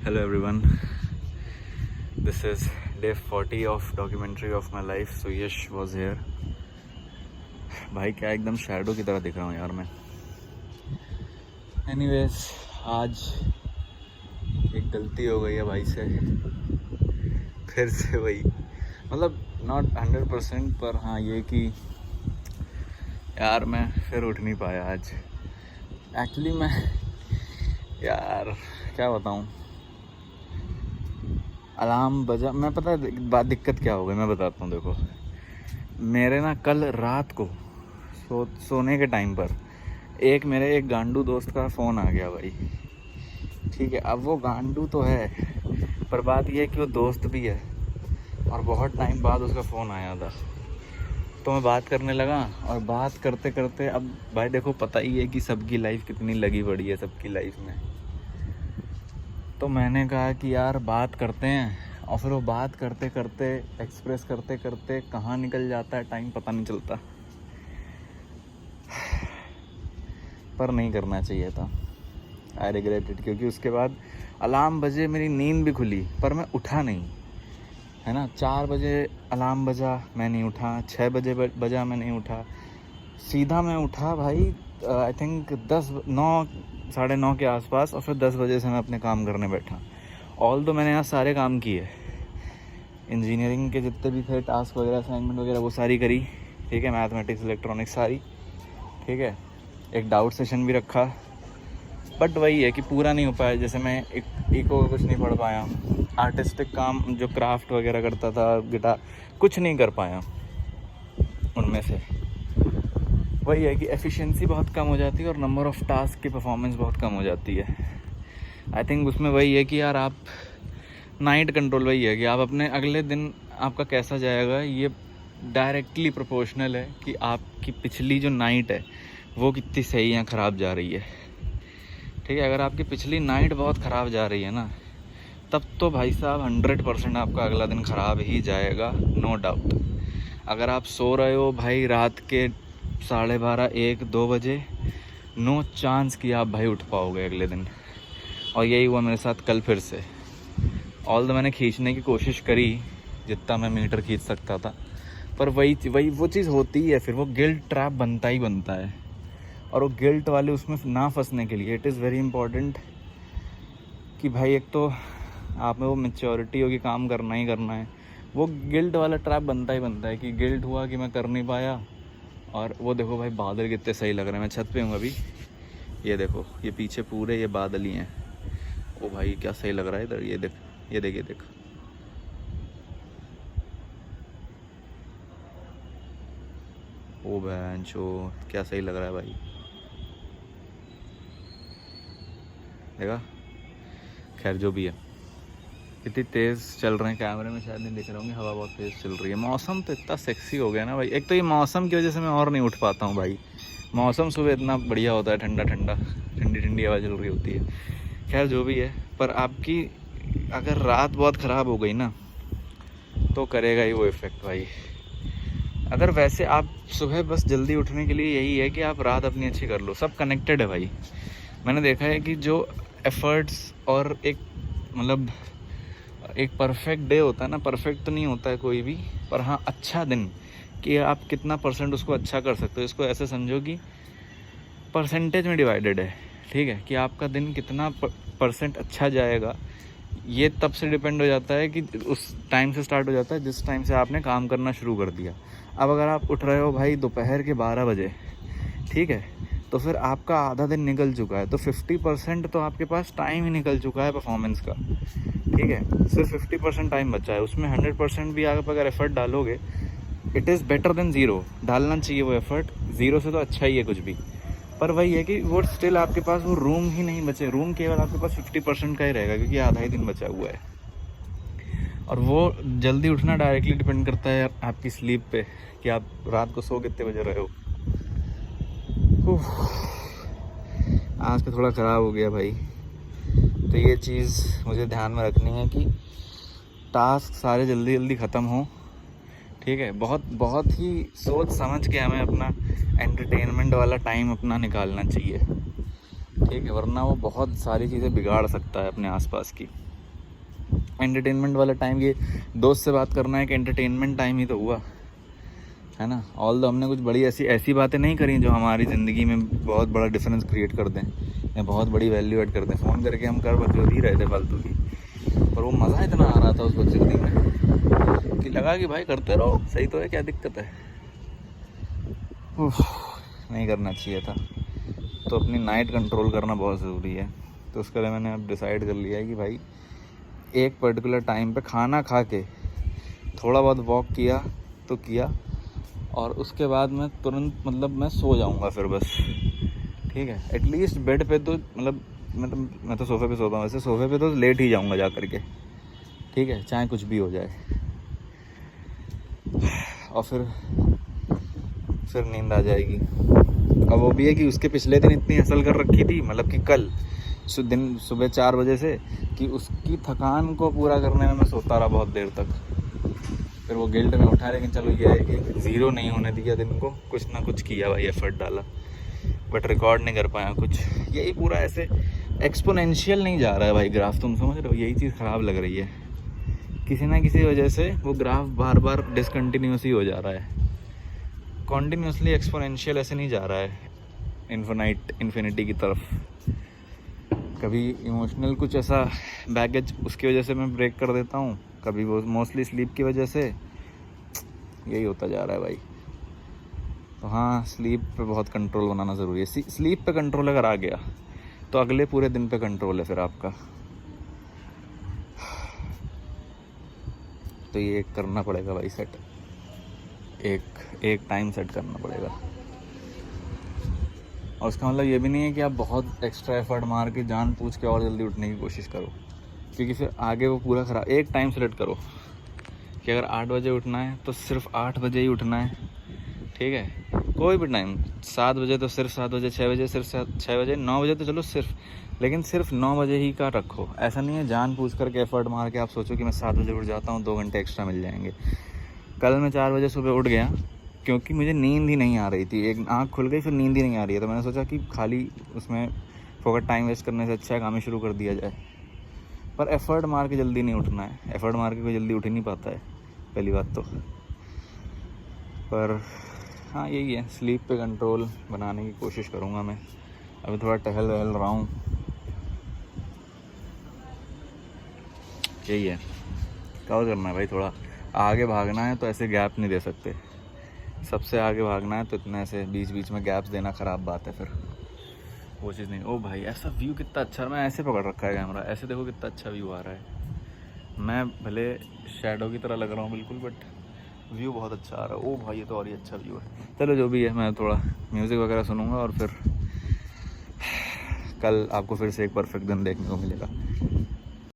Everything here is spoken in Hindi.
Hello everyone. This is day 40 of documentary of my life. So Yash was here. भाई क्या एकदम शैडो की तरह दिख रहा हूँ यार मैं. Anyways, आज एक गलती हो गई है भाई से. फिर से वही, मतलब नॉट 100% पर हाँ ये कि यार मैं फिर उठ नहीं पाया आज. एक्चुअली मैं यार क्या बताऊँ, अलार्म बजा. मैं पता है बात दिक्कत क्या हो गई, मैं बताता हूँ. देखो मेरे ना कल रात को सोने के टाइम पर मेरे एक गांडू दोस्त का फ़ोन आ गया भाई. ठीक है, अब वो गांडू तो है पर बात ये है कि वो दोस्त भी है और बहुत टाइम बाद उसका फ़ोन आया था. तो मैं बात करने लगा और बात करते करते अब भाई देखो पता ही है कि सबकी लाइफ कितनी लगी पड़ी है सबकी लाइफ में. तो मैंने कहा कि यार बात करते हैं और फिर वो बात करते करते एक्सप्रेस करते करते कहाँ निकल जाता है टाइम पता नहीं चलता. पर नहीं करना चाहिए था. आई रिग्रेट इट, क्योंकि उसके बाद अलार्म बजे, मेरी नींद भी खुली पर मैं उठा नहीं, है ना. 4 बजे अलार्म बजा, मैं नहीं उठा. 6 बजे बजा, मैं नहीं उठा. सीधा मैं उठा भाई आई थिंक 9, साढ़े 9 के आसपास, और फिर 10 बजे से मैं अपने काम करने बैठा. ऑल तो मैंने यहाँ सारे काम किए, इंजीनियरिंग के जितने भी थे टास्क वगैरह असाइनमेंट वगैरह वो सारी करी. ठीक है, मैथमेटिक्स इलेक्ट्रॉनिक्स सारी. ठीक है, एक डाउट सेशन भी रखा. बट वही है कि पूरा नहीं हो पाया. जैसे मैं इको कुछ नहीं पढ़ पाया. आर्टिस्टिक काम जो क्राफ्ट वगैरह करता था, गिटार, कुछ नहीं कर पाया उनमें से. वही है कि एफिशिएंसी बहुत कम हो जाती है और नंबर ऑफ़ टास्क की परफॉर्मेंस बहुत कम हो जाती है. आई थिंक उसमें वही है कि यार आप नाइट कंट्रोल, वही है कि आप अपने अगले दिन आपका कैसा जाएगा ये डायरेक्टली प्रोपोर्शनल है कि आपकी पिछली जो नाइट है वो कितनी सही या ख़राब जा रही है. ठीक है, अगर आपकी पिछली नाइट बहुत ख़राब जा रही है ना, तब तो भाई साहब 100% आपका अगला दिन ख़राब ही जाएगा, नो डाउट. अगर आप सो रहे हो भाई रात के 12:30, 1, 2 बजे, नो चांस कि आप भाई उठ पाओगे अगले दिन. और यही हुआ मेरे साथ कल फिर से. ऑल तो मैंने खींचने की कोशिश करी जितना मैं मीटर खींच सकता था, पर वही वो चीज़ होती है. फिर वो गिल्ट ट्रैप बनता ही बनता है. और वो गिल्ट वाले उसमें ना फंसने के लिए इट इज़ वेरी इंपॉर्टेंट कि भाई एक तो आप में वो मैच्योरिटी हो कि काम करना ही करना है. वो गिल्ट वाला ट्रैप बनता ही बनता है कि गिल्ट हुआ कि मैं कर नहीं पाया. और वो देखो भाई बादल कितने सही लग रहे हैं. मैं छत पे हूँ अभी, ये देखो ये पीछे पूरे ये बादल ही हैं. ओ भाई क्या सही लग रहा है इधर. ये देख, ये देख, ये देख. ओ बेंचो क्या सही लग रहा है भाई, देखा. खैर जो भी है, कितनी तेज़ चल रहे हैं, कैमरे में शायद नहीं दिख रहे होंगे, हवा बहुत तेज़ चल रही है. मौसम तो इतना सेक्सी हो गया ना भाई. एक तो ये मौसम की वजह से मैं और नहीं उठ पाता हूँ भाई. मौसम सुबह इतना बढ़िया होता है, ठंडा ठंडा, ठंडी ठंडी हवा चल रही होती है. खैर जो भी है, पर आपकी अगर रात बहुत ख़राब हो गई ना तो करेगा ही वो इफ़ेक्ट भाई. अगर वैसे आप सुबह बस जल्दी उठने के लिए यही है कि आप रात अपनी अच्छी कर लो. सब कनेक्टेड है भाई. मैंने देखा है कि जो एफ़र्ट्स और एक मतलब एक परफेक्ट डे होता है ना, परफेक्ट तो नहीं होता है कोई भी, पर हाँ अच्छा दिन, कि आप कितना % उसको अच्छा कर सकते हो. इसको ऐसे समझो कि परसेंटेज में डिवाइडेड है. ठीक है, कि आपका दिन कितना % अच्छा जाएगा ये तब से डिपेंड हो जाता है कि उस टाइम से स्टार्ट हो जाता है जिस टाइम से आपने काम करना शुरू कर दिया. अब अगर आप उठ रहे हो भाई दोपहर के 12 बजे, ठीक है, तो फिर आपका आधा दिन निकल चुका है. तो 50% तो आपके पास टाइम ही निकल चुका है परफॉर्मेंस का. ठीक है, सिर्फ 50% टाइम बचा है. उसमें 100% भी आप अगर एफर्ट डालोगे, it is better than zero. डालना चाहिए वो एफर्ट. ज़ीरो से तो अच्छा ही है कुछ भी. पर वही है कि वो स्टिल आपके पास वो रूम ही नहीं बचे. रूम केवल आपके पास 50% का ही रहेगा क्योंकि आधा ही दिन बचा हुआ है. और वो जल्दी उठना डायरेक्टली डिपेंड करता है आपकी स्लीप पे, कि आप रात को सो कितने बजे रहे हो. आज का थोड़ा ख़राब हो गया भाई. तो ये चीज़ मुझे ध्यान में रखनी है कि टास्क सारे जल्दी जल्दी ख़त्म हो. ठीक है, बहुत बहुत ही सोच समझ के हमें अपना एंटरटेनमेंट वाला टाइम अपना निकालना चाहिए. ठीक है, वरना वो बहुत सारी चीज़ें बिगाड़ सकता है अपने आसपास की. एंटरटेनमेंट वाला टाइम, ये दोस्त से बात करना है कि एंटरटेनमेंट टाइम ही तो हुआ, है ना। ऑल दो हमने कुछ बड़ी ऐसी बातें नहीं करी जो हमारी ज़िंदगी में बहुत बड़ा डिफरेंस क्रिएट कर दें या बहुत बड़ी वैल्यू ऐड कर दें। फ़ोन करके हम कर बकचोदी रहे थे फालतू की, पर वो मज़ा इतना आ रहा था उस बकचोदी में कि लगा कि भाई करते रहो, सही तो है, क्या दिक्कत है। नहीं करना चाहिए था। तो अपनी नाइट कंट्रोल करना बहुत ज़रूरी है। तो उसके लिए मैंने अब डिसाइड कर लिया है कि भाई एक पर्टिकुलर टाइम पे खाना खा के थोड़ा बहुत वॉक किया तो किया, और उसके बाद मैं तुरंत मतलब मैं सो जाऊंगा फिर बस, ठीक है। एटलीस्ट बेड पे तो मतलब मैं तो सोफ़े पे सोता हूँ, वैसे सोफ़े पे तो लेट ही जाऊंगा जा करके, ठीक है, चाहे कुछ भी हो जाए। और फिर नींद आ जाएगी। अब वो भी है कि उसके पिछले दिन इतनी हसल कर रखी थी, मतलब कि कल दिन सुबह 4 बजे से, कि उसकी थकान को पूरा करने में मैं सोता रहा बहुत देर तक। फिर वो गिल्ट में उठा, लेकिन चलो ये है कि ज़ीरो नहीं होने दिया दिन को, कुछ ना कुछ किया भाई, एफर्ट डाला, बट रिकॉर्ड नहीं कर पाया कुछ। यही पूरा ऐसे एक्सपोनेंशियल नहीं जा रहा है भाई ग्राफ, तुम समझ रहे हो, यही चीज़ ख़राब लग रही है। किसी ना किसी वजह से वो ग्राफ बार बार डिसकंटिन्यूस ही हो जा रहा है, कॉन्टीन्यूसली एक्सपोनेंशियल ऐसे नहीं जा रहा है इन्फिनिटी की तरफ। कभी इमोशनल कुछ ऐसा बैगेज उसकी वजह से मैं ब्रेक कर देता हूँ, कभी वो मोस्टली स्लीप की वजह से, यही होता जा रहा है भाई। तो हाँ, स्लीप पे बहुत कंट्रोल बनाना ज़रूरी है। स्लीप पे कंट्रोल अगर आ गया तो अगले पूरे दिन पे कंट्रोल है फिर आपका। तो ये करना पड़ेगा भाई सेट, एक टाइम सेट करना पड़ेगा। और उसका मतलब ये भी नहीं है कि आप बहुत एक्स्ट्रा एफर्ट मार के जान पूछ के और जल्दी उठने की कोशिश करो, क्योंकि फिर आगे वो पूरा ख़राब। एक टाइम सेलेक्ट करो कि अगर 8 बजे उठना है तो सिर्फ 8 बजे ही उठना है, ठीक है। कोई भी टाइम, 7 बजे तो सिर्फ 7 बजे, 6 बजे सिर्फ 6 बजे, 9 बजे तो चलो सिर्फ, लेकिन सिर्फ 9 बजे ही का रखो। ऐसा नहीं है जान पूछ करके एफर्ट मार के आप सोचो कि मैं 7 बजे उठ जाता हूँ, 2 घंटे एक्स्ट्रा मिल जाएंगे। कल मैं 4 बजे सुबह उठ गया क्योंकि मुझे नींद ही नहीं आ रही थी, एक आँख खुल गई फिर नींद ही नहीं आ रही है, तो मैंने सोचा कि खाली उसमें फोकट टाइम वेस्ट करने से अच्छा है काम ही शुरू कर दिया जाए। पर एफ़र्ट मार के जल्दी नहीं उठना है, एफ़र्ट मार के कोई जल्दी उठ ही नहीं पाता है, पहली बात तो। पर हाँ, यही है, स्लीप पे कंट्रोल बनाने की कोशिश करूँगा मैं। अभी थोड़ा टहल रहा हूँ, यही है। क्या करना है भाई, थोड़ा आगे भागना है तो ऐसे गैप नहीं दे सकते, सबसे आगे भागना है तो इतना ऐसे बीच बीच में गैप्स देना ख़राब बात है, फिर वो चीज़ नहीं। ओ भाई, ऐसा व्यू कितना अच्छा है, मैं ऐसे पकड़ रखा है कैमरा, ऐसे देखो कितना अच्छा व्यू आ रहा है। मैं भले शैडो की तरह लग रहा हूँ बिल्कुल, बट व्यू बहुत अच्छा आ रहा है। ओ भाई, ये तो और ही अच्छा व्यू है। चलो जो भी है, मैं थोड़ा म्यूज़िक वगैरह सुनूंगा और फिर कल आपको फिर से एक परफेक्ट दिन देखने को मिलेगा।